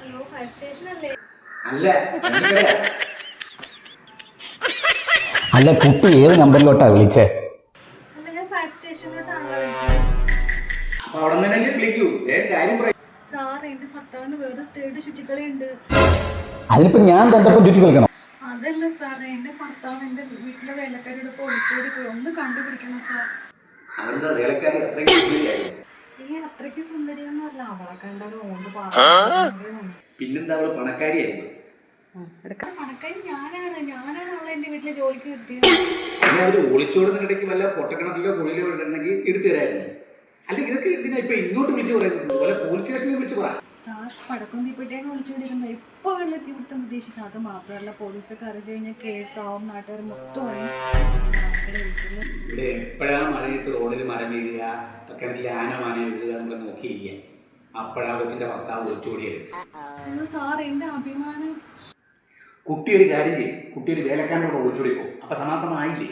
Hello fire station അല്ലേ? അല്ല, എനിക്കറിയാം. അല്ല കുട്ടി ഏത് നമ്പറിലോട്ടാ വിളിച്ചേ? അല്ല, ഞാൻ ഫയർ സ്റ്റേഷനിലോട്ടാണല്ലോ വിളിച്ചത്. അപ്പൊ അവിടെ നിന്ന് തന്നെ വിളിക്കൂ. കാര്യം പറയും. സാർ, എന്റെ ഭർത്താവിന് വേറെ സ്ത്രീയുടെ ചുറ്റിക്കളിയുണ്ട്. അതിനിപ്പോ ഞാൻ തന്നപ്പം ചുറ്റി കളിക്കണം? അതല്ല സാർ, എന്റെ ഭർത്താവ് എന്റെ വീട്ടിലെ വേലക്കാരിയുടെ ഒളിച്ചോടി പോയി. ഒന്ന് കണ്ടുപിടിക്കണം സാർ. അതെന്താ വേലക്കാരി അത്രയ്ക്ക് സുന്ദരിയായിരുന്നു? ഈ അത്രയ്ക്ക് സുന്ദരിയൊന്നുമല്ല, അവളെ കണ്ടാലും ഓണ്ട് പറഞ്ഞു. പിന്നെന്താ അവള് പണക്കാരിയായിരുന്നു? പണക്കാരി ഞാനാണ് അവളെ എന്റെ വീട്ടിലെ ജോലിക്ക് നിർത്തിയത്. പിന്നെ അവര് ഒളിച്ചോടുന്നിടയ്ക്ക് വല്ല പൊട്ടക്കിണറ്റിലോ കുഴിയിലോ ഇടണമെങ്കിൽ എടുത്തു തരായിരുന്നു. അല്ല, ഇതൊക്കെ എന്തിനാ ഇപ്പൊ ഇങ്ങോട്ട് വിളിച്ചു പറയുന്നത്? പോലെ പോലീസ് സ്റ്റേഷനിൽ വിളിച്ചു പറ. സാർ, പടക്കം തീപ്പെട്ടിയാണ് ഒളിച്ചോണ്ടിരുന്നത്. എപ്പോ വെള്ളത്തിൽ വിടുത്താൻ ഉദ്ദേശിക്കുന്നത്. അത് മാത്രമല്ല, പോലീസൊക്കെ അറിയിച്ചു കഴിഞ്ഞാൽ കേസാവും. നാട്ടുകാർ മൊത്തം ഇവിടെ എപ്പോഴാ മഴയത്ത് റോഡിൽ മരം വീഴുക, കിണറ്റിൽ ആനമാന വീഴുക, നമ്മളെ നോക്കിയിരിക്കുക. അപ്പോഴാ കൊച്ചിന്റെ ഭർത്താവ് ഒളിച്ചോടിയത്. സാർ, എന്റെ അഭിമാനം. കുട്ടി ഒരു കാര്യം ചെയ്യും, കുട്ടി ഒരു വേലക്കാരനോട് ഒളിച്ചോടി പോകും. അപ്പൊ സമാസമായില്ലേ?